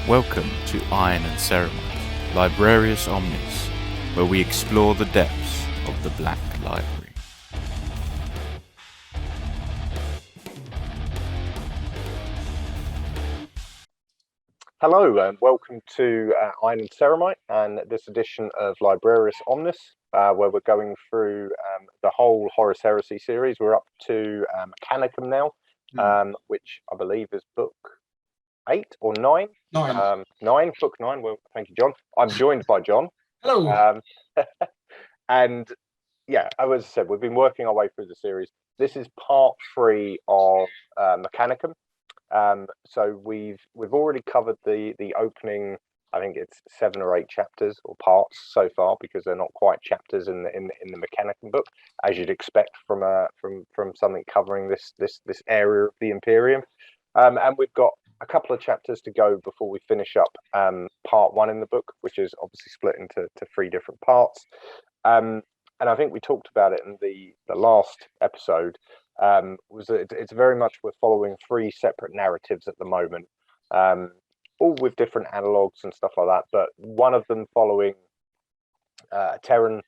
Welcome to Iron and Ceremony, Librarius Omnis, where we explore the depths of the Black Library. Hello and welcome to Iron and Ceremony and this edition of Librarius Omnis, where we're going through the whole Horus Heresy series. We're up to Mechanicum now, which I believe is book 8 or 9? 9. Book 9. Well, thank you, John. I'm joined by John. Hello. And yeah, as I said, we've been working our way through the series. This is part 3 of Mechanicum. So we've already covered the opening. I think it's 7 or 8 chapters or parts so far, because they're not quite chapters in the Mechanicum book, as you'd expect from something covering this area of the Imperium. And we've got a couple of chapters to go before we finish up part 1 in the book, which is obviously split into 3 different parts. And I think we talked about it in the last episode. Was that it's very much we're following 3 separate narratives at the moment, all with different analogues and stuff like that, but one of them following a Terran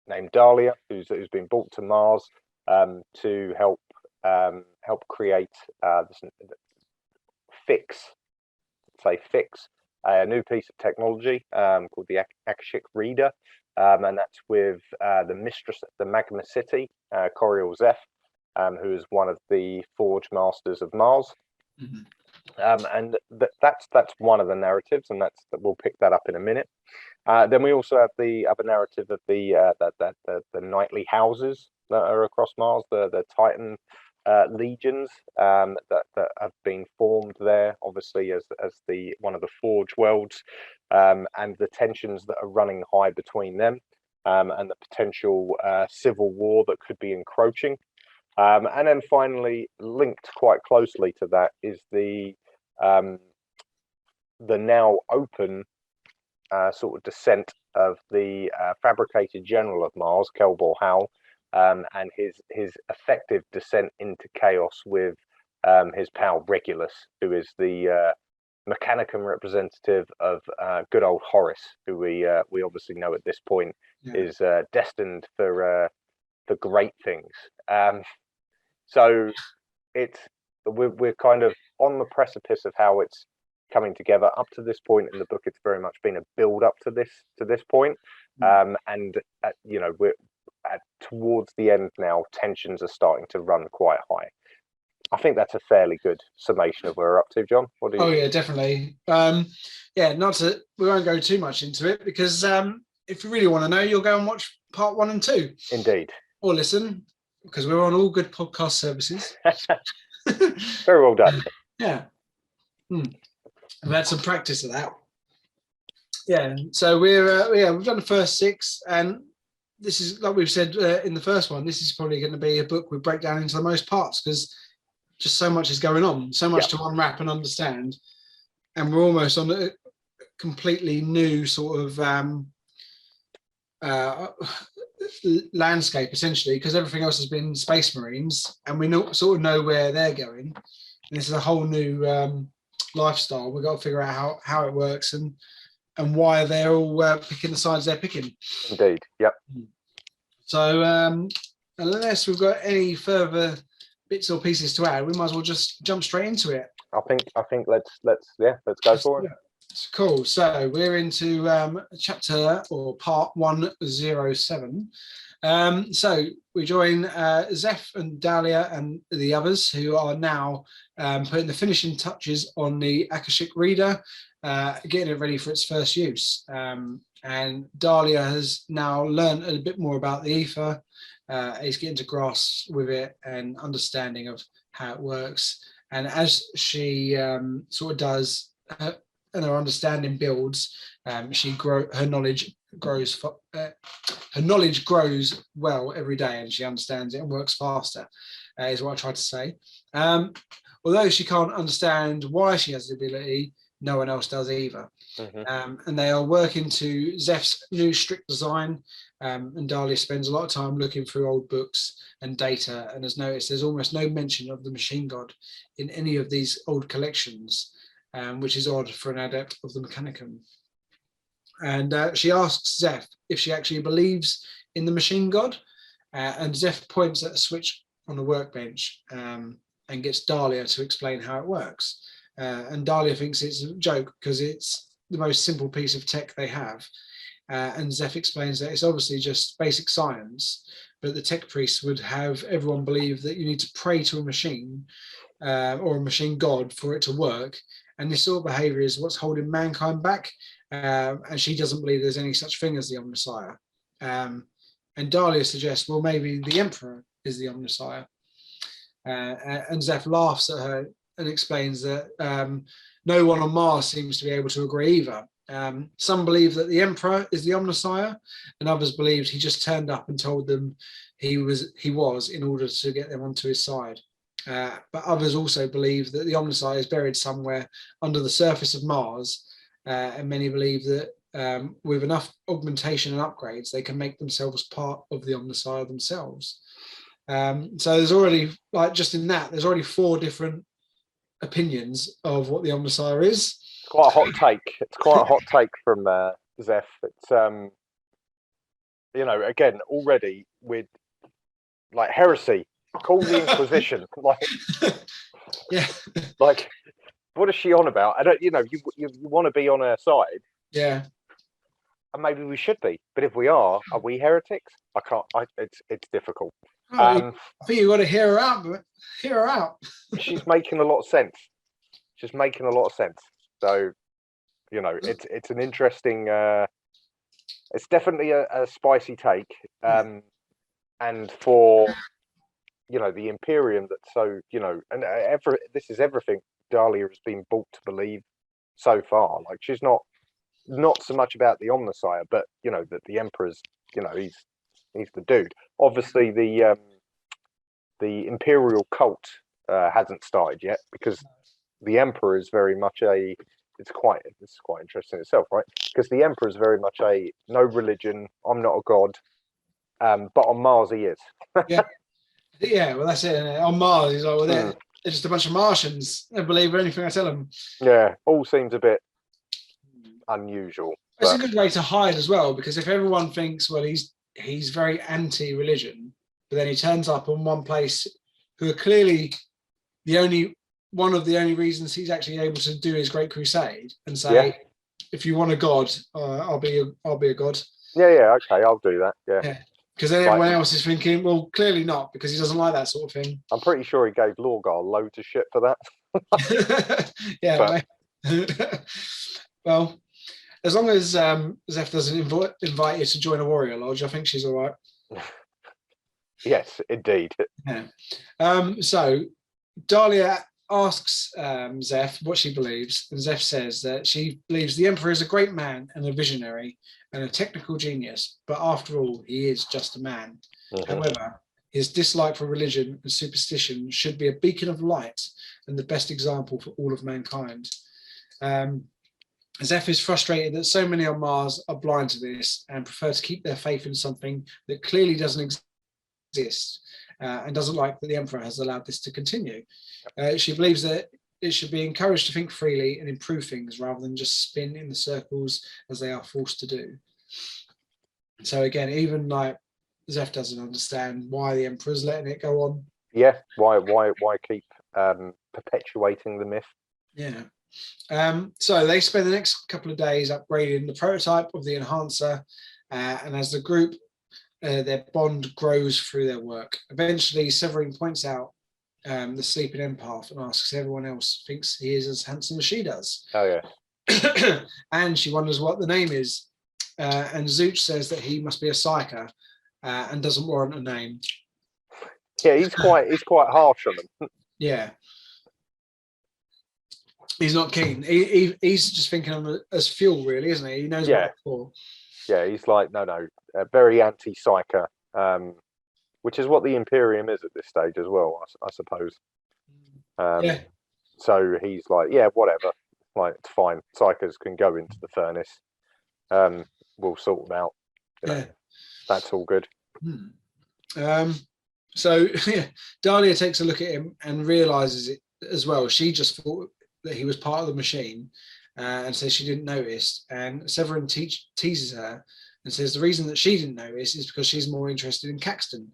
named Dahlia, who's been brought to Mars to help create fix a new piece of technology called the Akashic Reader. And that's with the mistress of the Magma City, Coriel Zeph, who is one of the Forge Masters of Mars. Mm-hmm. And that's one of the narratives, and we'll pick that up in a minute. Then we also have the other narrative of the knightly houses that are across Mars, the Titan legions that have been formed there, obviously as the one of the Forge worlds, and the tensions that are running high between them, and the potential civil war that could be encroaching. And then finally, linked quite closely to that, is the now open sort of descent of the fabricated general of Mars, Kelbor Hal, and his effective descent into chaos with his pal Regulus, who is the Mechanicum representative of good old Horus, who we obviously know at this point is destined for great things. So we're kind of on the precipice of how it's coming together. Up to this point in the book, it's very much been a build up to this point, and we're towards the end now. Tensions are starting to run quite high. I think that's a fairly good summation of where we're up to, John. What do you think? Yeah, definitely. We won't go too much into it, because if you really want to know, you'll go and watch part 1 and 2. Indeed. Or listen, because we're on all good podcast services. Very well done. Yeah. I've had some practice of that. Yeah. So we've done the first 6, and this is, like we've said in the first one, this is probably going to be a book we break down into the most parts, because just so much is going on, so much to unwrap and understand, and we're almost on a completely new sort of landscape, essentially, because everything else has been Space Marines, and we sort of know where they're going, and this is a whole new lifestyle. We've got to figure out how it works and why they're all picking the sides they're picking. Indeed. Yep. So unless we've got any further bits or pieces to add, we might as well just jump straight into it. I think let's go for it. Cool. So we're into chapter or part 107. So we join Zeph and Dahlia and the others, who are now putting the finishing touches on the Akashic Reader, getting it ready for its first use. And Dahlia has now learned a bit more about the ether. He's getting to grasp with it and understanding of how it works. And as she sort of does, and her understanding builds, her knowledge grows. Her knowledge grows well every day, and she understands it and works faster. Is what I tried to say. Although she can't understand why she has the ability, no one else does either. Mm-hmm. And they are working to Zeph's new strict design. And Dahlia spends a lot of time looking through old books and data, and has noticed there's almost no mention of the machine god in any of these old collections. which is odd for an adept of the Mechanicum. And she asks Zeph if she actually believes in the machine god, and Zeph points at a switch on the workbench and gets Dahlia to explain how it works. And Dahlia thinks it's a joke because it's the most simple piece of tech they have. And Zeph explains that it's obviously just basic science, but the tech priests would have everyone believe that you need to pray to a machine or a machine god for it to work. And this sort of behavior is what's holding mankind back. And she doesn't believe there's any such thing as the Omnissiah. And Dahlia suggests, well, maybe the Emperor is the Omnissiah. And Zeph laughs at her and explains that no one on Mars seems to be able to agree either. Some believe that the Emperor is the Omnissiah, and others believed he just turned up and told them he was in order to get them onto his side. But others also believe that the Omnissiah is buried somewhere under the surface of Mars, and many believe that with enough augmentation and upgrades, they can make themselves part of the Omnissiah themselves. So there's already, like, just in that, there's already 4 different opinions of what the Omnissiah is. It's quite a hot take. It's quite a hot take from Zeph. It's again, already with like heresy. Call the Inquisition. Yeah. Like, what is she on about? I don't. You want to be on her side. Yeah. And maybe we should be. But if we are we heretics? I can't. It's difficult. I think you've got to hear her out. But hear her out. She's making a lot of sense. She's making a lot of sense. So, it's an interesting. It's definitely a spicy take. And for the Imperium, that's so and this is everything Dahlia has been brought to believe so far. Like, she's not so much about the Omnissiah, but that the Emperor's he's the dude. Obviously, the Imperial cult hasn't started yet, because the Emperor is very much a. It's quite interesting itself, right? Because the Emperor is very much a no religion. I'm not a god, but on Mars he is. Yeah, well, that's it. On Mars, he's like, well, they're just a bunch of Martians. They believe anything I tell them. Yeah, all seems a bit unusual. It's a good way to hide as well, because if everyone thinks, well, he's very anti-religion, but then he turns up on one place who are clearly one of the only reasons he's actually able to do his great crusade, and say, if you want a god, I'll be a god. Yeah, okay, I'll do that. Yeah. Because then everyone else is thinking, well, clearly not, because he doesn't like that sort of thing. I'm pretty sure he gave Lorgar loads of shit for that. Yeah. Well, as long as Zeph doesn't invite you to join a warrior lodge, I think she's all right. Yes, indeed. Yeah. So Dahlia asks Zeph what she believes, and Zeph says that she believes the Emperor is a great man and a visionary and a technical genius, but after all, he is just a man. However, his dislike for religion and superstition should be a beacon of light and the best example for all of mankind. Zeph is frustrated that so many on Mars are blind to this and prefer to keep their faith in something that clearly doesn't exist, and doesn't like that the Emperor has allowed this to continue. She believes that it should be encouraged to think freely and improve things rather than just spin in the circles as they are forced to do. So again, even like Zeph doesn't understand why the Emperor's letting it go on. Yeah, why keep perpetuating the myth? Yeah. So they spend the next couple of days upgrading the prototype of the enhancer, and as the group, their bond grows through their work. Eventually, Severine points out the sleeping empath and asks if everyone else thinks he is as handsome as she does. Oh yeah. And she wonders what the name is, and Zooch says that he must be a psyker and doesn't warrant a name. Yeah, he's quite harsh on them. Yeah, he's not keen. He's just thinking of it as fuel, really, isn't he? He knows what it's for. Yeah, he's like no, very anti-psyker. Which is what the Imperium is at this stage as well, I suppose. So he's like, yeah, whatever. Like, it's fine. Psychers can go into the furnace. We'll sort them out. That's all good. So Dahlia takes a look at him and realizes it as well. She just thought that he was part of the machine, and says she didn't notice. And Severin teases her and says the reason that she didn't notice is because she's more interested in Caxton.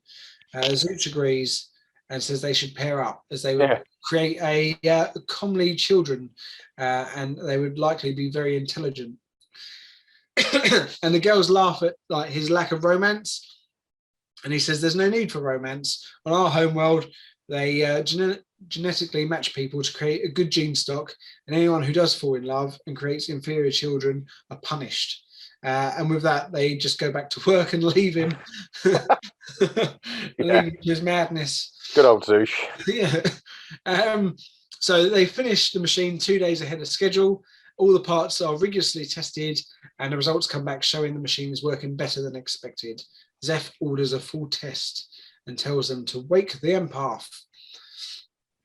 Zooch agrees and says they should pair up as they would create a comely children, and they would likely be very intelligent. And the girls laugh at like his lack of romance, and he says there's no need for romance. On our homeworld, they genetically match people to create a good gene stock, and anyone who does fall in love and creates inferior children are punished. And with that, they just go back to work and leave him. Leave him to his madness. Good old Zoosh. Yeah. So they finished the machine 2 days ahead of schedule. All the parts are rigorously tested, and the results come back showing the machine is working better than expected. Zeph orders a full test and tells them to wake the empath.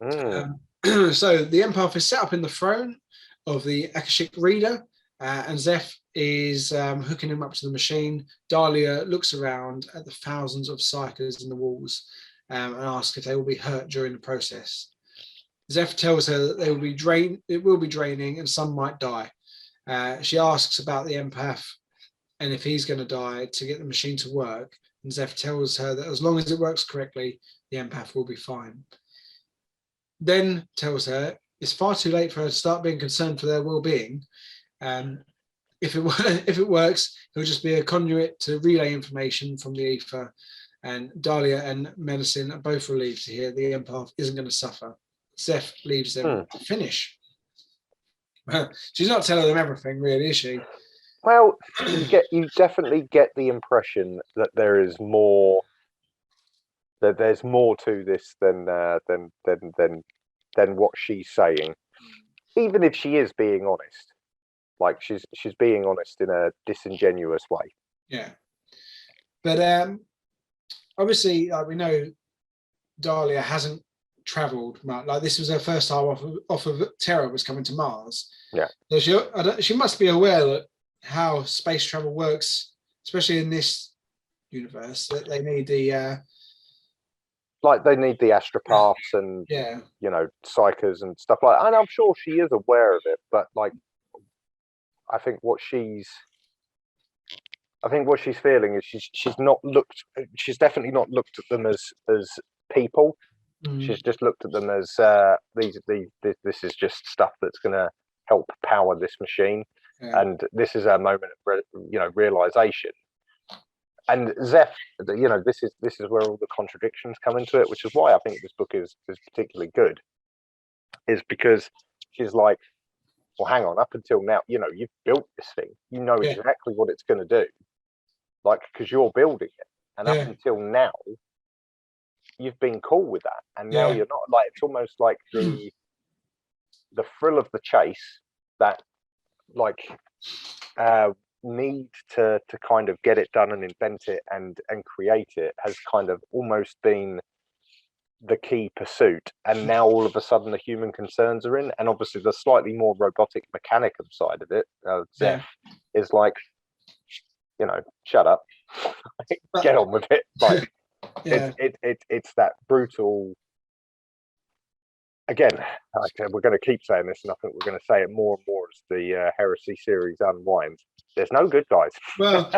So the empath is set up in the throne of the Akashic reader, and Zeph is hooking him up to the machine. Dahlia looks around at the thousands of psychers in the walls and asks if they will be hurt during the process. Zeph tells her that it will be draining and some might die. She asks about the empath and if he's going to die to get the machine to work. And Zeph tells her that as long as it works correctly, the empath will be fine. Then tells her it's far too late for her to start being concerned for their well-being. If it works, it'll just be a conduit to relay information from the ether. And Dahlia and Medicine are both relieved to hear the empath isn't going to suffer. Zeph leaves them to finish. She's not telling them everything, really, is she? Well, you definitely get the impression that there's more to this than what she's saying. Even if she is being honest, like she's being honest in a disingenuous way. Yeah, but obviously, we know Dahlia hasn't travelled much. Like this was her first time off of Terra, was coming to Mars. Yeah. So she must be aware that how space travel works, especially in this universe, that they need the they need the astropaths and psychers and stuff like that. And I'm sure she is aware of it, but like I think what she's feeling is she's definitely not looked at them as people. She's just looked at them as this is just stuff that's going to help power this machine, and this is a moment of realization. And Zeph, this is where all the contradictions come into it, which is why I think this book is particularly good, is because she's like, well, hang on, up until now, you've built this thing, you know exactly what it's going to do, like because you're building it, and up until now you've been cool with that, and now you're not. Like it's almost like the thrill of the chase, that need to kind of get it done and invent it and create it, has kind of almost been the key pursuit. And now all of a sudden the human concerns are in, and obviously the slightly more robotic Mechanicum side of it, Zeph is like, shut up, get on with it. Like it's that brutal. Again, we're going to keep saying this, and I think we're going to say it more and more as the Heresy series unwinds. There's no good guys. Well,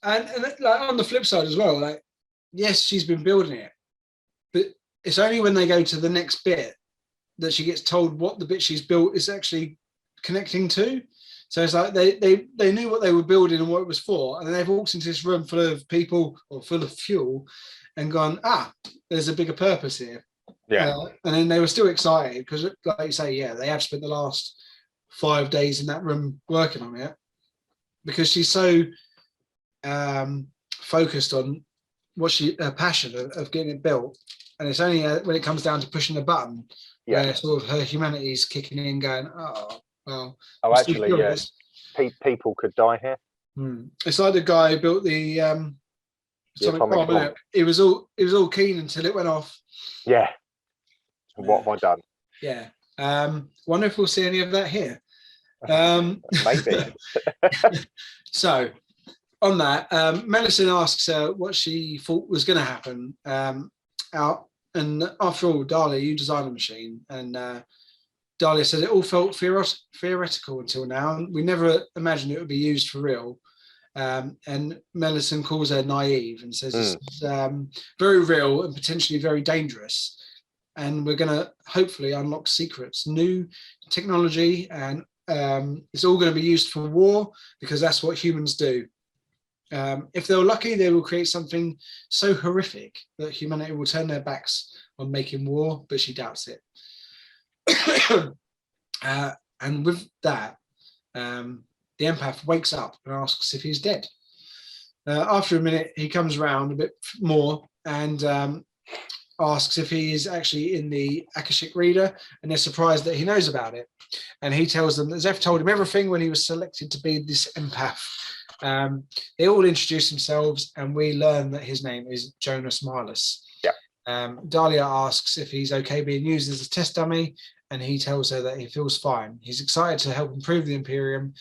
and like on the flip side as well, like yes, she's been building it, but it's only when they go to the next bit that she gets told what the bit she's built is actually connecting to. So it's like they knew what they were building and what it was for, and then they've walked into this room full of people or full of fuel and gone, there's a bigger purpose here. Yeah. And then they were still excited because, like you say, they have spent the last 5 days in that room working on it, because she's so focused on what her passion of getting it built. And it's only when it comes down to pushing the button where sort of her humanity is kicking in, going, actually, people could die here. It's like the guy who built the atomic bomb. It was all keen until it went off. Yeah. What have I done? Yeah. Wonder if we'll see any of that here. Maybe. So on that, Melicin asks her what she thought was going to happen. And after all, Dahlia, you designed the machine, and Dahlia says it all felt theoretical until now. We never imagined it would be used for real. And Mellison calls her naive and says it's very real and potentially very dangerous. And we're going to hopefully unlock secrets, new technology, and it's all going to be used for war because that's what humans do. If they're lucky, they will create something so horrific that humanity will turn their backs on making war, but she doubts it. And with that, the empath wakes up and asks if he's dead. After a minute, he comes around a bit more and asks if he is actually in the Akashic Reader, and they're surprised that he knows about it. And he tells them that Zeph told him everything when he was selected to be this empath. They all introduce themselves, and we learn that his name is Jonas Miles. Dahlia asks if he's okay being used as a test dummy, and he tells her that he feels fine. He's excited to help improve the Imperium,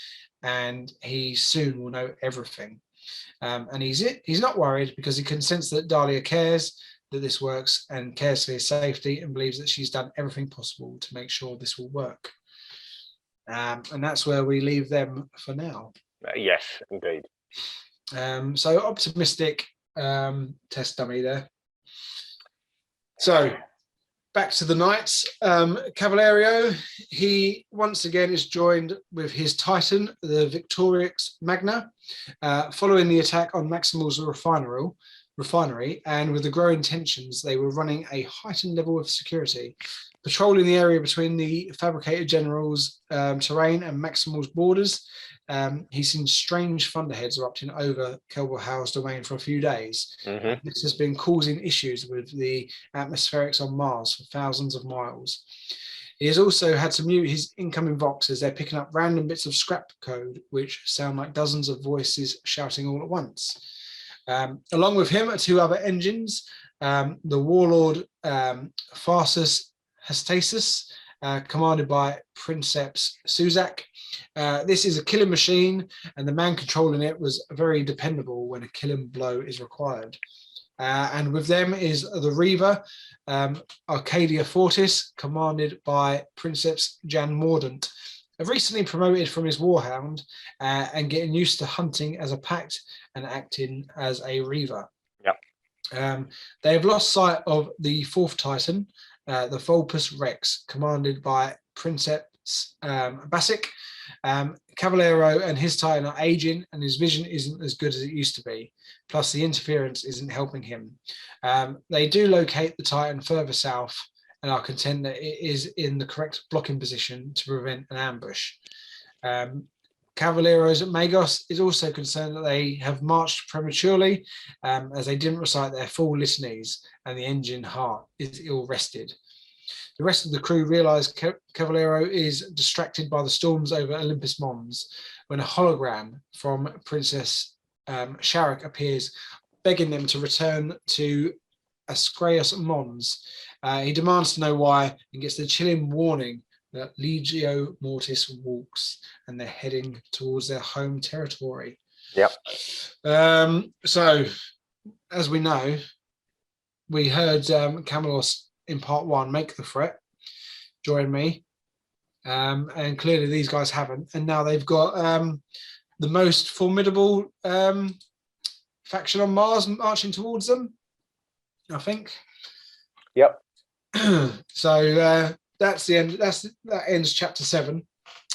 and he soon will know everything. And he's not worried because he can sense that Dahlia cares that this works and cares for his safety and believes that she's done everything possible to make sure this will work. And that's where we leave them for now. Yes, indeed. So optimistic test dummy there. So back to the knights. Cavalerio, he once again is joined with his Titan, the Victorix Magna, following the attack on Maximal's refinery, and with the growing tensions, they were running a heightened level of security, patrolling the area between the Fabricator General's terrain and Maximal's borders. He's seen strange thunderheads erupting over Kelberhau's domain for a few days. This has been causing issues with the atmospherics on Mars for thousands of miles. He has also had to mute his incoming Vox as they're picking up random bits of scrap code, which sound like dozens of voices shouting all at once. Along with him are two other engines, the Warlord Farsus Hastasis, commanded by Princeps Suzak. This is a killing machine, and the man controlling it was very dependable when a killing blow is required. And with them is the Reaver, Arcadia Fortis, commanded by Princeps Jan Mordant, recently promoted from his Warhound and getting used to hunting as a pact and acting as a Reaver. They have lost sight of the fourth Titan, the Vulpus Rex, commanded by Princeps Basic. Cavallero and his Titan are aging, and his vision isn't as good as it used to be. Plus, the interference isn't helping him. They do locate the Titan further south and are content that it is in the correct blocking position to prevent an ambush. Cavalieros Magos is also concerned that they have marched prematurely as they didn't recite their full litanies and the engine heart is ill-rested. The rest of the crew realise Cavallero is distracted by the storms over Olympus Mons when a hologram from Princess Sharak appears, begging them to return to Ascraeus Mons. He demands to know why and gets the chilling warning that Legio Mortis walks and they're heading towards their home territory. So, as we know, we heard Camelos in part one make the threat, join me, and clearly these guys haven't, and now they've got the most formidable faction on Mars marching towards them, I think. So that's the end. That ends chapter 7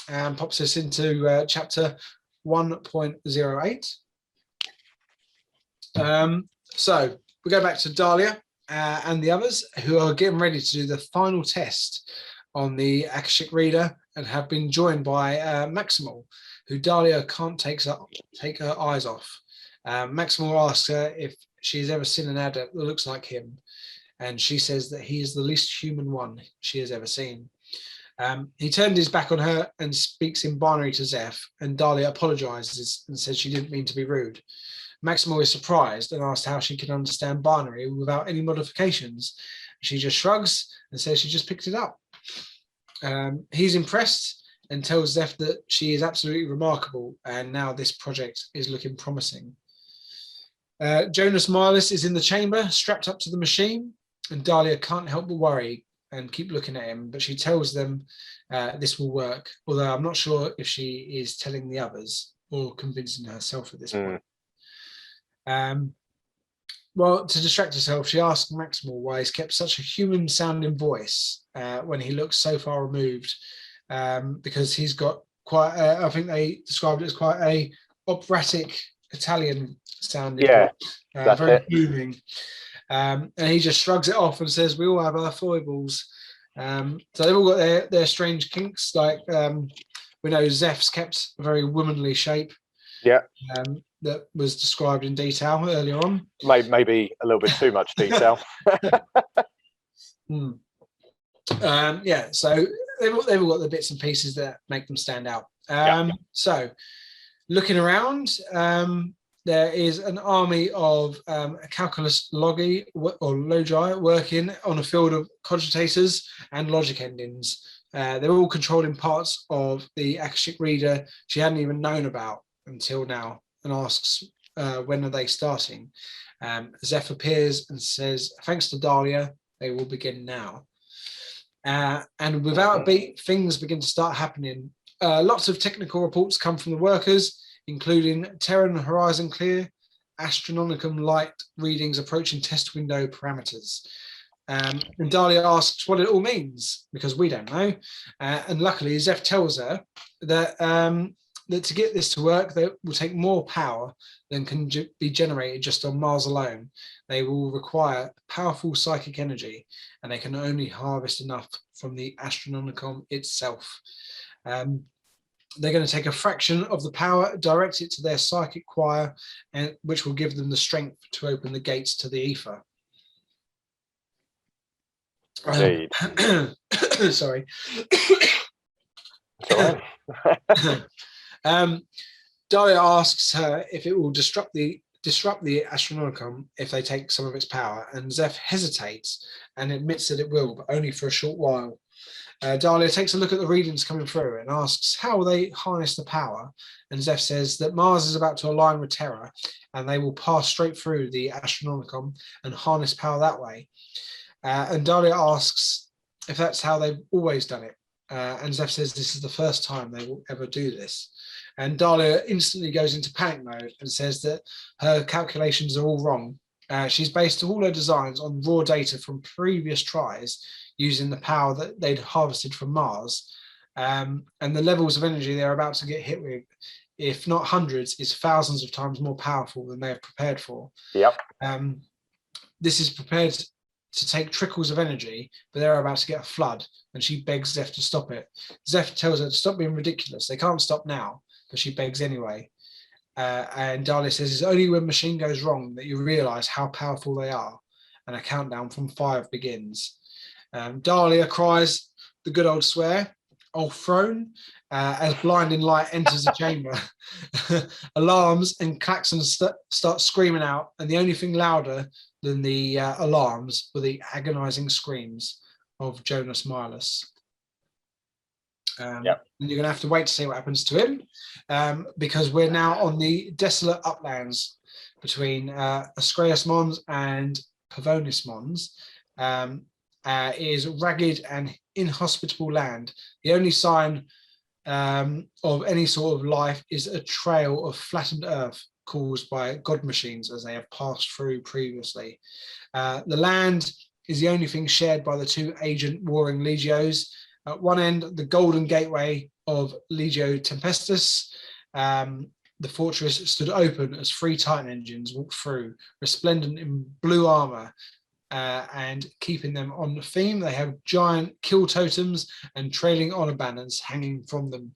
and pops us into chapter 1.08. So we go back to Dahlia and the others who are getting ready to do the final test on the Akashic Reader and have been joined by Maximal, who Dahlia can't take her eyes off. Maximal asks her if she's ever seen an adept that looks like him, and she says that he is the least human one she has ever seen. He turned his back on her and speaks in binary to Zeph, and Dahlia apologizes and says she didn't mean to be rude. Maximal is surprised and asks how she can understand binary without any modifications. She just shrugs and says she just picked it up. He's impressed and tells Zeph that she is absolutely remarkable, and now this project is looking promising. Jonas Miles is in the chamber, strapped up to the machine, and Dahlia can't help but worry and keep looking at him, but she tells them this will work, although I'm not sure if she is telling the others or convincing herself at this point. Well, to distract herself, she asks Maximal why he's kept such a human-sounding voice when he looks so far removed, because he's got quite, I think they described it as quite a operatic Italian-sounding voice, very booming. And he just shrugs it off and says, we all have our foibles. So they've all got their strange kinks. Like we know Zeph's kept a very womanly shape. Yeah. That was described in detail earlier on. Maybe a little bit too much detail. Yeah, so they've all got the bits and pieces that make them stand out. So looking around, there is an army of calculus logi or logi working on a field of cogitators and logic endings. They're all controlling parts of the Akashic reader she hadn't even known about until now, and asks when are they starting. Zeph appears and says, thanks to Dahlia, they will begin now. And without a beat, things begin to start happening. Lots of technical reports come from the workers, including Terran horizon clear, Astronomicum light readings approaching test window parameters. And Dahlia asks what it all means, because we don't know. And luckily, Zeph tells her that that to get this to work, they will take more power than can be generated just on Mars alone. They will require powerful psychic energy, and they can only harvest enough from the Astronomicum itself. They're going to take a fraction of the power, direct it to their psychic choir, and which will give them the strength to open the gates to the ether. Sorry. Dahlia asks her if it will disrupt the Astronomicum if they take some of its power, and Zeph hesitates and admits that it will, but only for a short while. Dahlia takes a look at the readings coming through and asks how will they harness the power, and Zeph says that Mars is about to align with Terra, and they will pass straight through the Astronomicum and harness power that way. And Dahlia asks if that's how they've always done it, and Zeph says this is the first time they will ever do this. And Dahlia instantly goes into panic mode and says that her calculations are all wrong. She's based all her designs on raw data from previous tries using the power that they'd harvested from Mars. And the levels of energy they're about to get hit with, if not hundreds, is thousands of times more powerful than they have prepared for. Yep. This is prepared to take trickles of energy, but they're about to get a flood, and she begs Zeph to stop it. Zeph tells her to stop being ridiculous. They can't stop now, but she begs anyway. And Dahlia says it's only when machine goes wrong that you realise how powerful they are, and a countdown from 5 begins. Dahlia cries the good old swear, "Oh throne," as blinding light enters the chamber. Alarms and klaxons start screaming out, and the only thing louder than the alarms were the agonising screams of Jonas Milas. And you're going to have to wait to see what happens to him, because we're now on the desolate uplands between Ascraeus Mons and Pavonis Mons. It is ragged and inhospitable land. The only sign of any sort of life is a trail of flattened earth caused by god machines as they have passed through previously. The land is the only thing shared by the two agent warring legios. At one end, the golden gateway of Legio Tempestus. The fortress stood open as 3 Titan engines walked through, resplendent in blue armor, and keeping them on the theme, they have giant kill totems and trailing honor banners hanging from them.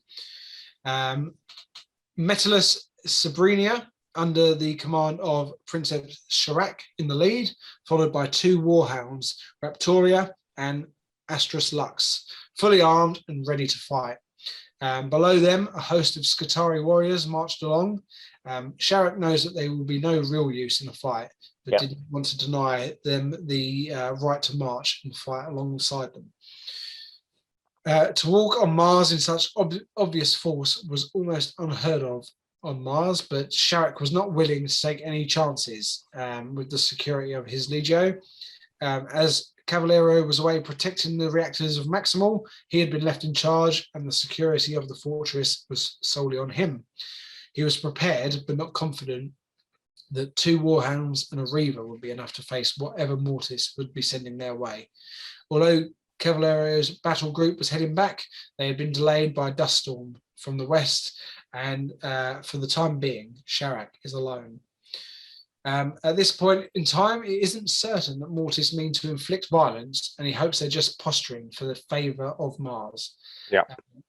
Metallus Sabrinia, under the command of Princess Sharak in the lead, followed by 2 warhounds, Raptoria and Astrus Lux, fully armed and ready to fight. Below them, a host of Skitarii warriors marched along. Sharak knows that they will be no real use in a fight, but didn't want to deny them the right to march and fight alongside them. To walk on Mars in such obvious force was almost unheard of on Mars, but Sharak was not willing to take any chances with the security of his legio. As Cavaliero was away protecting the reactors of Maximal, he had been left in charge, and the security of the fortress was solely on him. He was prepared, but not confident, that 2 Warhounds and a Reaver would be enough to face whatever Mortis would be sending their way. Although Cavaliero's battle group was heading back, they had been delayed by a dust storm from the west, and for the time being, Sharak is alone. At this point in time, it isn't certain that Mortis mean to inflict violence, and he hopes they're just posturing for the favour of Mars. Yeah.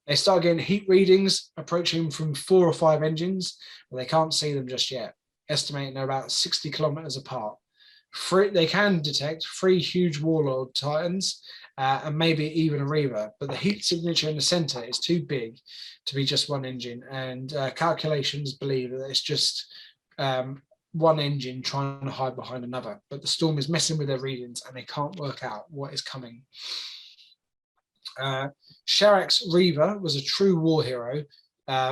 They start getting heat readings approaching from 4 or 5 engines, but they can't see them just yet, estimating they're about 60 kilometers apart. They can detect 3 huge Warlord Titans and maybe even a Reaver, but the heat signature in the center is too big to be just one engine, and calculations believe that it's just one engine trying to hide behind another, but the storm is messing with their readings and they can't work out what is coming. Sharak's Reaver was a true war hero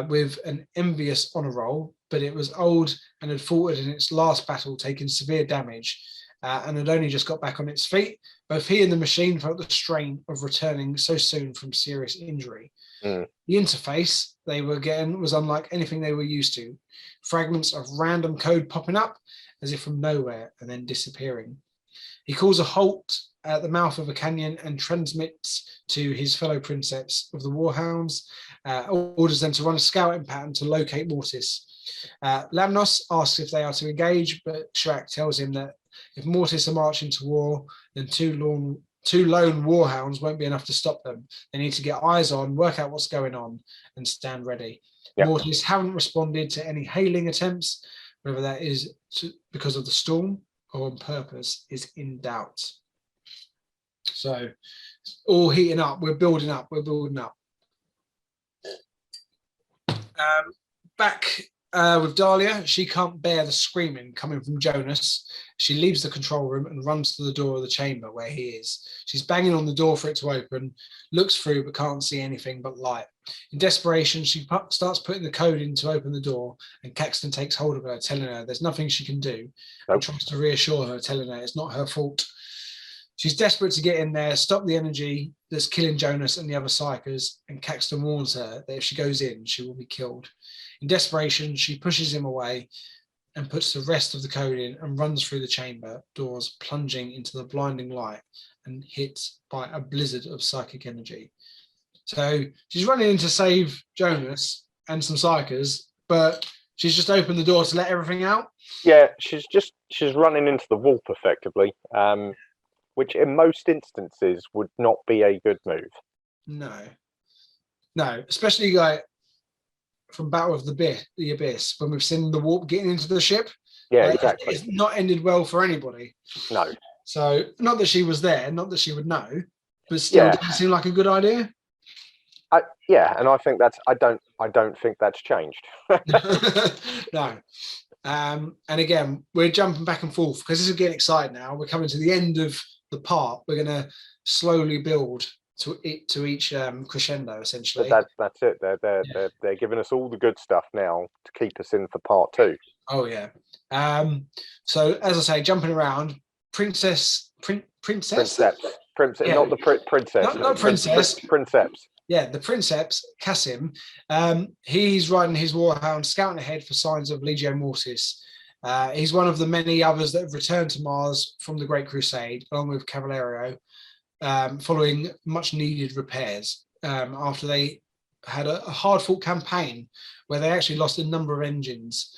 with an envious honor roll, but it was old and had faltered in its last battle, taking severe damage, and had only just got back on its feet. Both he and the machine felt the strain of returning so soon from serious injury. The interface they were getting was unlike anything they were used to. Fragments of random code popping up as if from nowhere and then disappearing. He calls a halt at the mouth of a canyon and transmits to his fellow princeps of the Warhounds, orders them to run a scouting pattern to locate Mortis. Lamnos asks if they are to engage, but Sharak tells him that if Mortis are marching to war, then two lone Warhounds won't be enough to stop them. They need to get eyes on, work out what's going on, and stand ready. Yep. Mortis haven't responded to any hailing attempts, whether that is because of the storm or on purpose is in doubt. So, all heating up, we're building up. Back with Dahlia, she can't bear the screaming coming from Jonas. She leaves the control room and runs to the door of the chamber where he is. She's banging on the door for it to open, looks through but can't see anything but light. In desperation, she starts putting the code in to open the door, and Caxton takes hold of her, telling her there's nothing she can do, and tries to reassure her, telling her it's not her fault. She's desperate to get in there, stop the energy that's killing Jonas and the other psychers, and Caxton warns her that if she goes in, she will be killed. In desperation, she pushes him away and puts the rest of the code in and runs through the chamber doors, plunging into the blinding light and hit by a blizzard of psychic energy. So she's running in to save Jonas and some psychers, but she's just opened the door to let everything out. Yeah, she's running into the warp effectively, which in most instances would not be a good move. No, especially like from Battle of the Abyss, when we've seen the warp getting into the ship. Yeah, exactly. It's not ended well for anybody. No. So not that she was there, not that she would know, but still, doesn't seem like a good idea. And I think I don't think that's changed. No. And again, we're jumping back and forth because this is getting exciting now. We're coming to the end of the part. We're going to slowly build to each crescendo, essentially. But that's it. They're giving us all the good stuff now to keep us in for part 2. Oh yeah. So as I say, jumping around, princess. Princeps, yeah. Not the princess. Not princess. Princeps. Yeah, the princeps, Kasim. He's riding his warhound, scouting ahead for signs of Legio Mortis. He's one of the many others that have returned to Mars from the Great Crusade, along with Cavalerio, following much needed repairs after they had a hard-fought campaign where they actually lost a number of engines.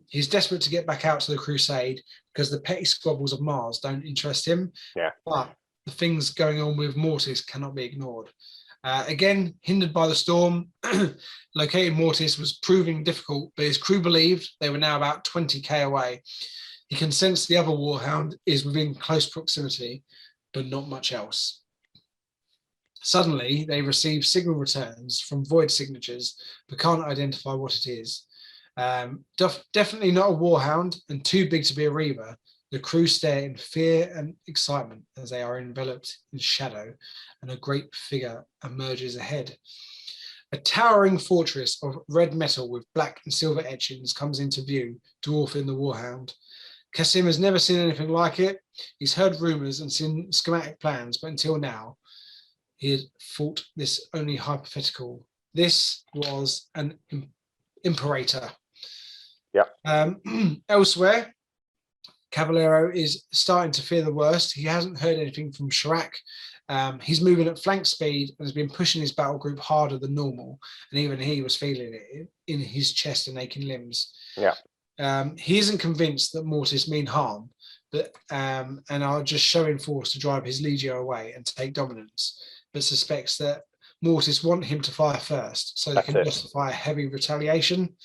He's desperate to get back out to the Crusade because the petty squabbles of Mars don't interest him. Yeah. But the things going on with Mortis cannot be ignored. Again, hindered by the storm, locating Mortis was proving difficult, but his crew believed they were now about 20k away. He can sense the other warhound is within close proximity, but not much else. Suddenly, they receive signal returns from void signatures, but can't identify what it is. Definitely not a warhound and too big to be a reaver. The crew stare in fear and excitement as they are enveloped in shadow, and a great figure emerges ahead. A towering fortress of red metal with black and silver etchings comes into view, dwarfing the warhound. Kasim has never seen anything like it. He's heard rumours and seen schematic plans, but until now, he had thought this only hypothetical. This was an imperator. Elsewhere, Cavallero is starting to fear the worst. He hasn't heard anything from Chirac. He's moving at flank speed and has been pushing his battle group harder than normal. And even he was feeling it in his chest and aching limbs. He isn't convinced that Mortis mean harm, but and are just showing force to drive his Legio away and take dominance, but suspects that Mortis want him to fire first so they can justify a heavy retaliation.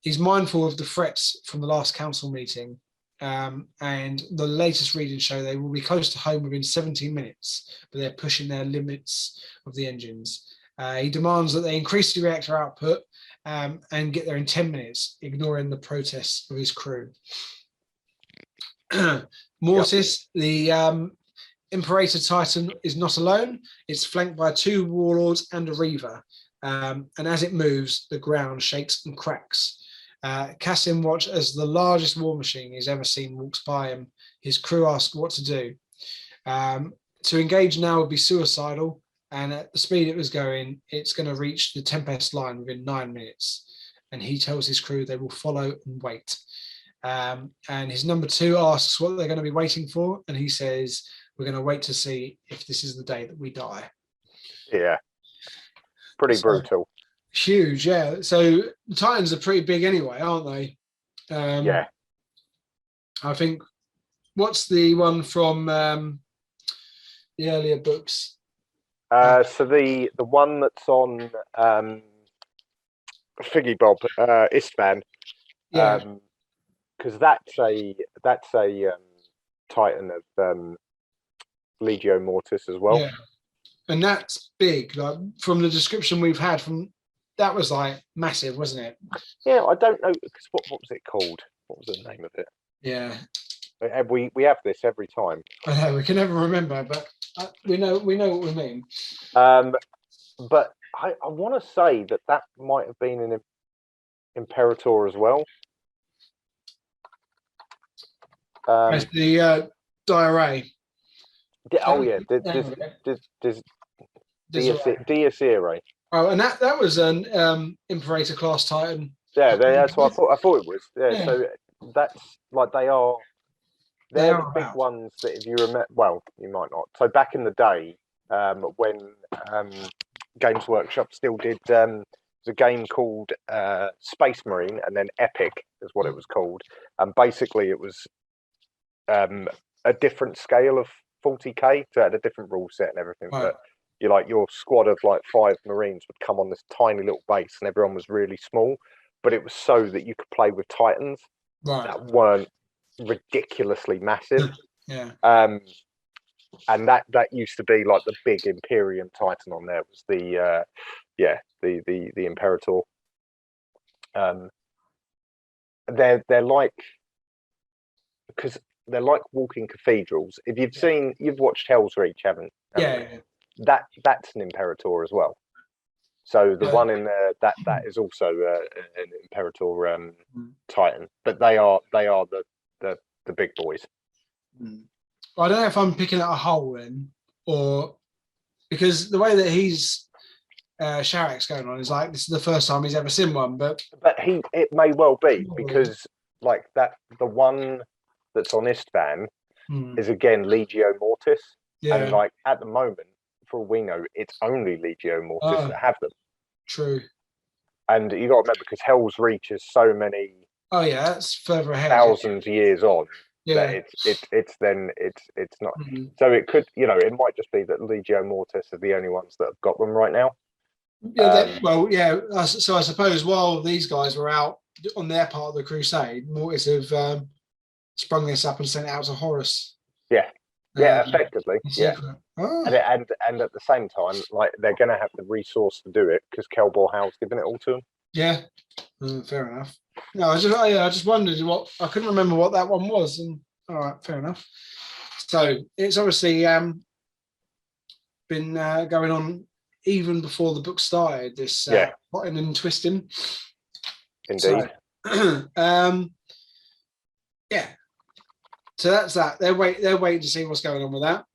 He's mindful of the threats from the last council meeting, and the latest readings show they will be close to home within 17 minutes, but they're pushing their limits of the engines. He demands that they increase the reactor output and get there in 10 minutes, ignoring the protests of his crew. Mortis, the Imperator Titan, is not alone. It's flanked by 2 warlords and a reaver, and as it moves, the ground shakes and cracks. Cassim watch as the largest war machine he's ever seen walks by him. His crew ask what to do. To engage now would be suicidal, and at the speed it was going, it's going to reach the Tempest line within 9 minutes. And he tells his crew they will follow and wait. And his number 2 asks what they're going to be waiting for, and he says, we're going to wait to see if this is the day that we die. Yeah, pretty brutal. Huge, yeah. So the Titans are pretty big anyway, aren't they? Yeah. I think, what's the one from the earlier books? So the one that's on Figgy Bob, Istvan, because that's a Titan of Legio Mortis as well. Yeah, and that's big. Like from the description we've had from. That was like massive, wasn't it? Yeah, I don't know because what was it called? What was the name of it? Yeah, we have this every time. I know we can never remember, but we know what we mean. But I want to say that might have been an Imperator as well. As the Diarrhea. Oh yeah, Dias Irae. Oh, and that was an Imperator class Titan. Yeah, that's what I thought it was. Yeah, so that's like they're the big ones that if you remember, well, you might not. So back in the day, when Games Workshop still did, there's a game called Space Marine, and then Epic is what it was called, and basically it was a different scale of 40k, so it had a different rule set and everything, but. Your squad of 5 Marines would come on this tiny little base, and everyone was really small. But it was so that you could play with Titans that weren't ridiculously massive. Yeah. And that used to be like the big Imperium Titan on there was the Imperator. They're like, because they're like walking cathedrals. If you've watched Hell's Reach, haven't you? Yeah. That's an Imperator as well. So the one in there that is also an Imperator Titan, but they are the big boys. I don't know if I'm picking out a hole then, or because the way that he's Sharrak's going on is like this is the first time he's ever seen one, but it may well be because like that the one that's on Istvan is again Legio Mortis, and like at the moment. For all we know, it's only Legio Mortis that have them. True. And you got to remember because Hell's Reach is so many. Oh yeah, that's further ahead. Thousands years on. Yeah. That it's not. So it could it might just be that Legio Mortis are the only ones that have got them right now. Yeah. So I suppose while these guys were out on their part of the crusade, Mortis have sprung this up and sent it out to Horus. Yeah. Yeah, effectively. Yeah. Oh. And at the same time, like they're going to have the resource to do it because Kelbor How's given it all to them. Yeah, fair enough. No, I just wondered I couldn't remember what that one was. And all right, fair enough. So it's obviously been going on even before the book started. This plotting and twisting. Indeed. So, So that's that. They're waiting to see what's going on with that.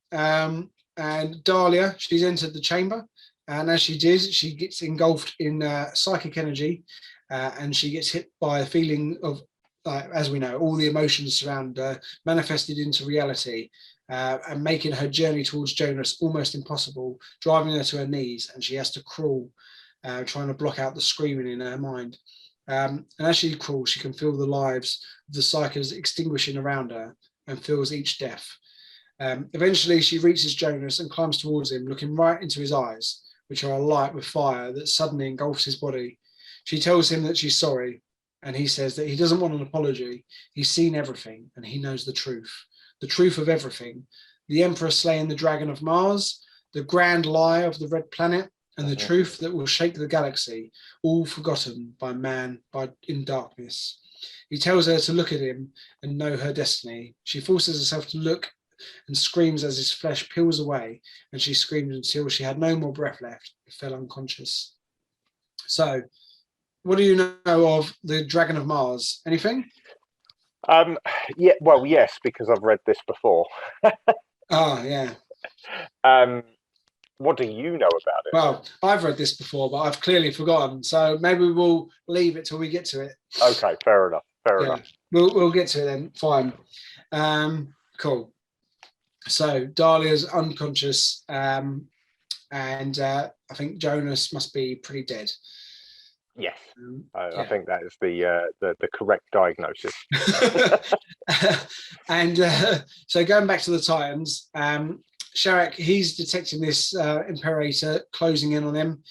And Dahlia, she's entered the chamber, and as she does, she gets engulfed in psychic energy, and she gets hit by a feeling of, as we know, all the emotions surround her manifested into reality, and making her journey towards Jonas almost impossible, driving her to her knees, and she has to crawl, trying to block out the screaming in her mind. And as she crawls, she can feel the lives of the psychers extinguishing around her, and feels each death. Eventually, she reaches Jonas and climbs towards him, looking right into his eyes, which are alight with fire that suddenly engulfs his body. She tells him that she's sorry, and he says that he doesn't want an apology. He's seen everything, and he knows the truth of everything. The Emperor slaying the Dragon of Mars, the grand lie of the Red Planet, and the truth that will shake the galaxy, all forgotten by man in darkness. He tells her to look at him and know her destiny. She forces herself to look and screams as his flesh peels away, and she screamed until she had no more breath left and fell unconscious. So, what do you know of the Dragon of Mars? Anything? Yeah, well, yes, because I've read this before. Oh, yeah. What do you know about it? Well, I've read this before, but I've clearly forgotten. So maybe we'll leave it till we get to it. Okay, fair enough. Fair enough. We'll get to it then. Fine. Cool. So Dahlia's unconscious, and I think Jonas must be pretty dead. Yes, I think that is the correct diagnosis. And so going back to the Titans, Sharak, he's detecting this Imperator closing in on him.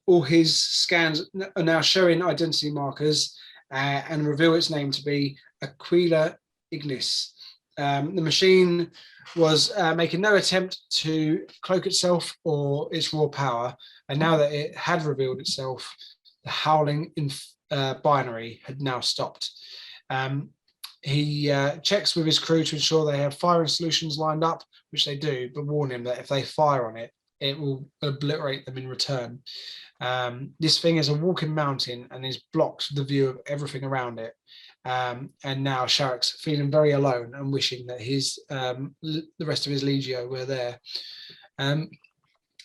All his scans are now showing identity markers and reveal its name to be Aquila Ignis. The machine was making no attempt to cloak itself or its raw power, and now that it had revealed itself, the howling in binary had now stopped. He checks with his crew to ensure they have firing solutions lined up, which they do, but warn him that if they fire on it, it will obliterate them in return. This thing is a walking mountain and is blocked the view of everything around it. And now Sharak's feeling very alone and wishing that the rest of his legio were there.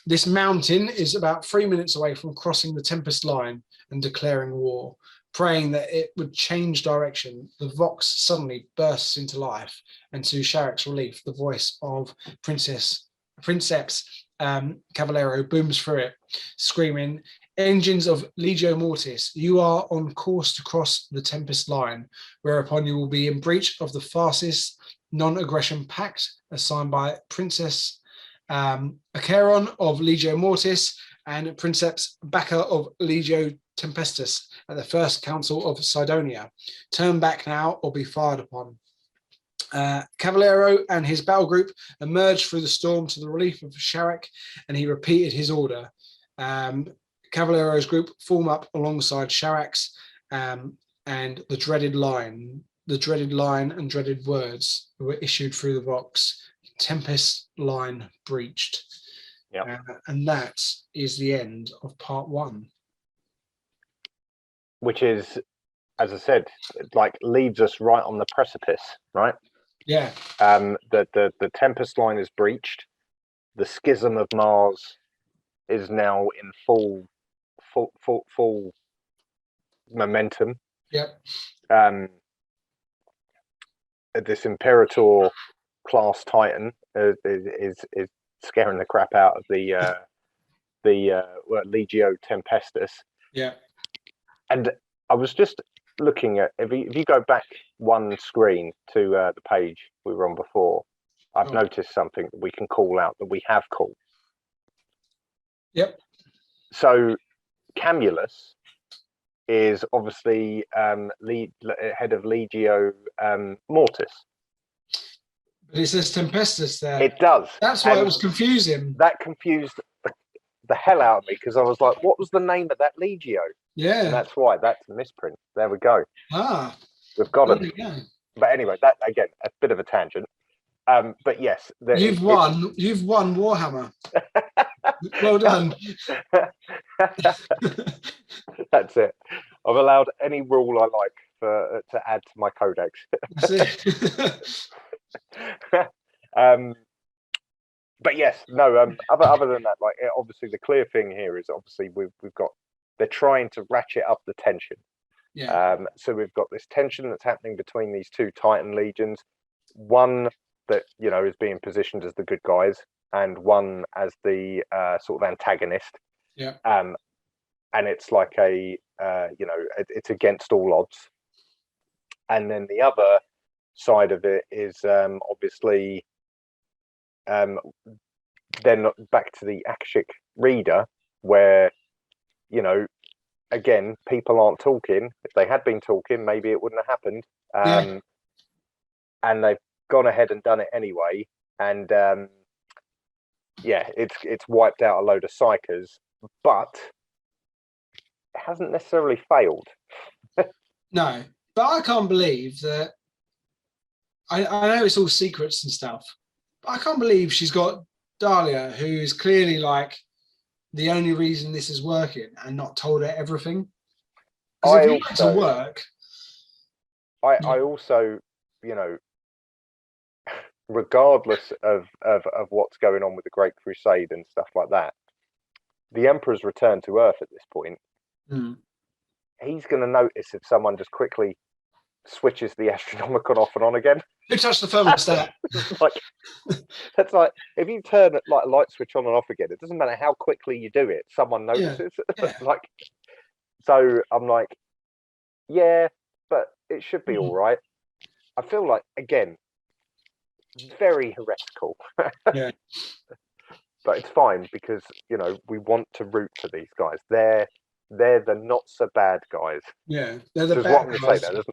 This mountain is about 3 minutes away from crossing the Tempest line and declaring war. Praying that it would change direction, the Vox suddenly bursts into life, and to Sharak's relief, the voice of Princeps Cavallero booms through it, screaming, "Engines of Legio Mortis, you are on course to cross the Tempest line, whereupon you will be in breach of the Farsis non-aggression pact assigned by Princess Acheron of Legio Mortis and Princeps Bacca of Legio Tempestus at the First Council of Cydonia. Turn back now or be fired upon." Cavallero and his battle group emerged through the storm to the relief of Sharak, and he repeated his order. Cavallero's group form up alongside Sharak's, and the dreaded line and dreaded words were issued through the Vox. Tempest line breached. Yep. And that is the end of part 1. Which is, as I said, like leaves us right on the precipice, right? Yeah. The Tempest line is breached. The schism of Mars is now in full momentum. Yep. This Imperator class Titan is scaring the crap out of the Legio Tempestus. Yeah. And I was just looking at, if you go back one screen to the page we were on before, I've noticed something that we can call out, that we have called. Yep. So Camulus is obviously head of Legio Mortis. But it says Tempestus there. It does. That's why it was confusing. That confused the hell out of me, because I was like, what was the name of that Legio? Yeah. And that's why. That's a misprint. There we go. We've got it. But anyway, that again, a bit of a tangent. But yes, you've won Warhammer. Well done. That's it. I've allowed any rule I like to add to my codex. That's it. But yes, no. Other than that, like obviously the clear thing here is obviously we've got they're trying to ratchet up the tension. Yeah. So we've got this tension that's happening between these two Titan legions. One that is being positioned as the good guys, and one as the sort of antagonist. Yeah. And it's like it's against all odds. And then the other side of it is obviously then back to the Akashic reader, where again, people aren't talking. If they had been talking, maybe it wouldn't have happened. And they've gone ahead and done it anyway. And it's wiped out a load of psychers, but it hasn't necessarily failed. No, but I can't believe that. I know it's all secrets and stuff, but I can't believe she's got Dahlia, who is clearly like the only reason this is working, and not told her everything. Because if you like to work, I also, regardless of what's going on with the Great Crusade and stuff like that, the Emperor's return to Earth at this point. He's going to notice if someone just quickly switches the Astronomicon off and on again. Who touched the thermostat? That's like if you turn like a light switch on and off again, it doesn't matter how quickly you do it, someone notices. Yeah. So I'm like, yeah, but it should be all right. I feel like, again, very heretical. Yeah. But it's fine because we want to root for these guys. They're the not so bad guys. Yeah, they're the bad bad guys. What I'm say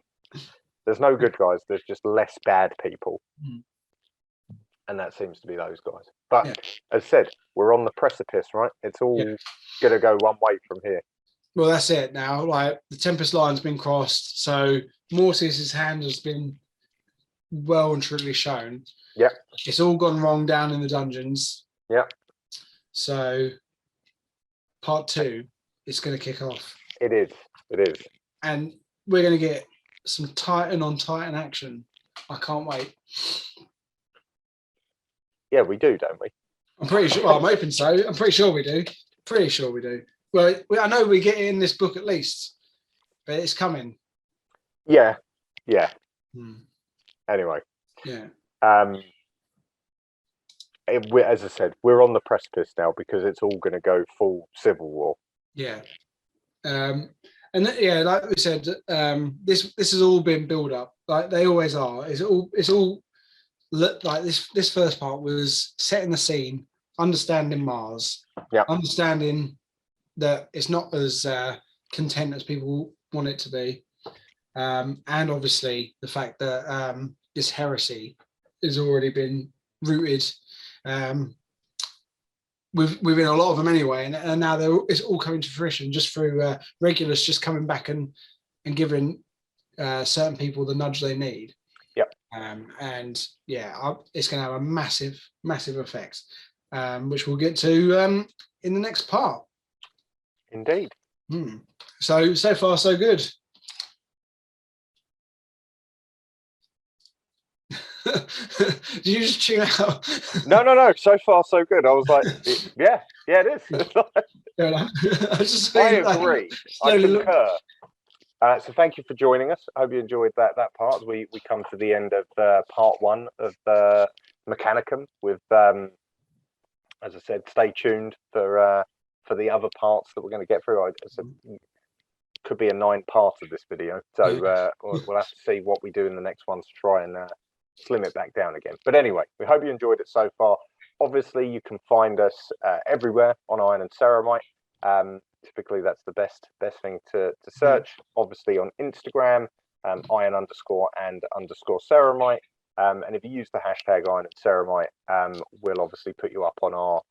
there's no good guys. There's just less bad people, and that seems to be those guys. But as I said, we're on the precipice, right? It's all gonna go one way from here. Well, that's it now. Like the Tempest line's been crossed, so Mortis's hand has been well and truly shown. Yep. It's all gone wrong down in the dungeons. Yep. So part 2 is going to kick off. It is. And we're going to get some Titan on Titan action. I can't wait. Yeah, we do, don't we? I'm pretty sure. Well, I'm hoping so. I'm pretty sure we do. Pretty sure we do. Well, I know we get it in this book at least, but it's coming. Yeah. Anyway. Yeah. As I said, we're on the precipice now because it's all going to go full civil war. Yeah. Like we said, this has all been built up, like they always are. It's all like this first part was setting the scene, understanding Mars, understanding that it's not as content as people want it to be, and obviously the fact that this heresy has already been rooted within a lot of them anyway, and now it's all coming to fruition just through Regulus just coming back and giving certain people the nudge they need. Yep. It's going to have a massive effect, which we'll get to in the next part. Indeed. So far so good. Did you just tune out? No. So far so good. I was like, yeah, it is. I agree. I concur. So thank you for joining us. I hope you enjoyed that part. As we come to the end of part 1 of Mechanicum. With, as I said, stay tuned for the other parts that we're going to get through. Could be a 9-part of this video. So we'll have to see what we do in the next ones to try and slim it back down again. But anyway, we hope you enjoyed it so far. Obviously, you can find us everywhere on Iron and Ceramite. Typically, that's the best thing to search. Obviously, on Instagram, iron_and_ceramite. And if you use the hashtag Iron and Ceramite, we'll obviously put you up on our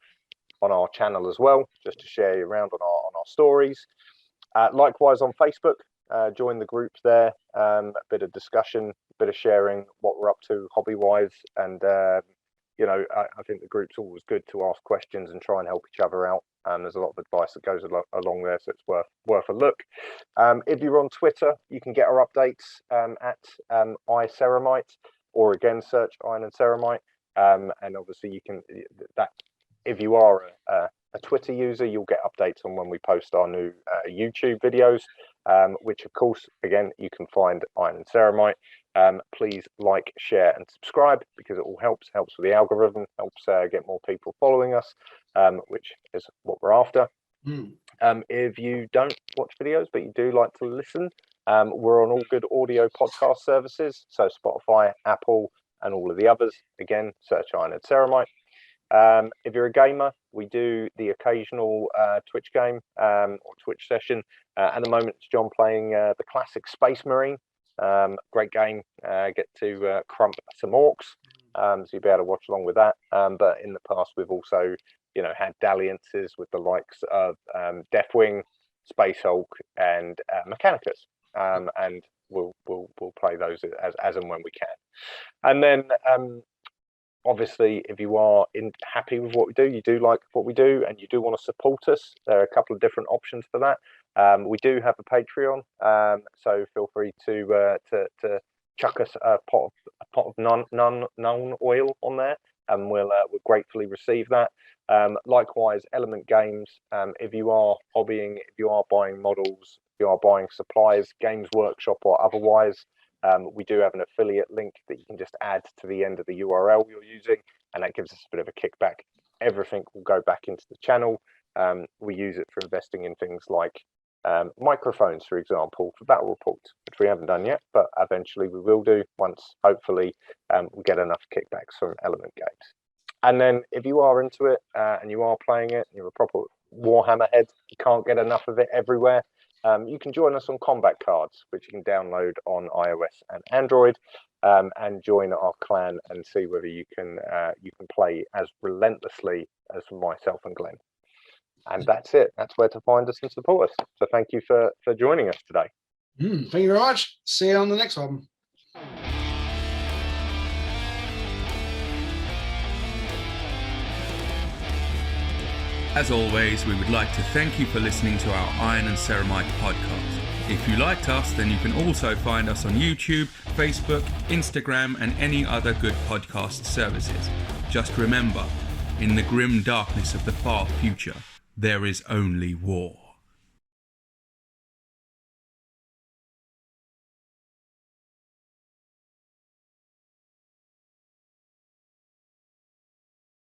channel as well, just to share you around on our stories. Likewise on Facebook, join the group there. A bit of discussion, a bit of sharing what we're up to hobby wise, and I think the group's always good to ask questions and try and help each other out. There's a lot of advice that goes along there, so it's worth a look. If you're on Twitter, you can get our updates at iCeramite, or again search Iron and Ceramite. And obviously you can if you are a Twitter user, you'll get updates on when we post our new YouTube videos, which of course again you can find Iron and Ceramite. Please like, share and subscribe, because it all helps with the algorithm, helps get more people following us, which is what we're after. If you don't watch videos but you do like to listen, we're on all good audio podcast services, so Spotify, Apple and all of the others. Again, search Iron and Ceramite. If you're a gamer, we do the occasional Twitch game or Twitch session. At the moment, it's John playing the classic Space Marine. Great game. Get to crump some orcs, so you'll be able to watch along with that. But in the past, we've also, had dalliances with the likes of Deathwing, Space Hulk, and Mechanicus, and we'll play those as and when we can. And then obviously, if you are happy with what we do, you do like what we do, and you do want to support us, there are a couple of different options for that. We do have a Patreon, so feel free to chuck us a pot of known oil on there, and we'll gratefully receive that. Likewise, Element Games, if you are hobbying, if you are buying models, if you are buying supplies, Games Workshop or otherwise, we do have an affiliate link that you can just add to the end of the URL you're using, and that gives us a bit of a kickback. Everything will go back into the channel. We use it for investing in things like microphones, for example, for battle reports, which we haven't done yet, but eventually we will do once, hopefully, we get enough kickbacks from Element Games. And then if you are into it and you are playing it, you're a proper Warhammer head, you can't get enough of it everywhere, you can join us on Combat Cards, which you can download on iOS and Android, and join our clan and see whether you can play as relentlessly as myself and Glenn. And that's it. That's where to find us and support us. So thank you for joining us today. Thank you very much. See you on the next one. As always, we would like to thank you for listening to our Iron and Ceramite podcast. If you liked us, then you can also find us on YouTube, Facebook, Instagram, and any other good podcast services. Just remember, in the grim darkness of the far future, there is only war.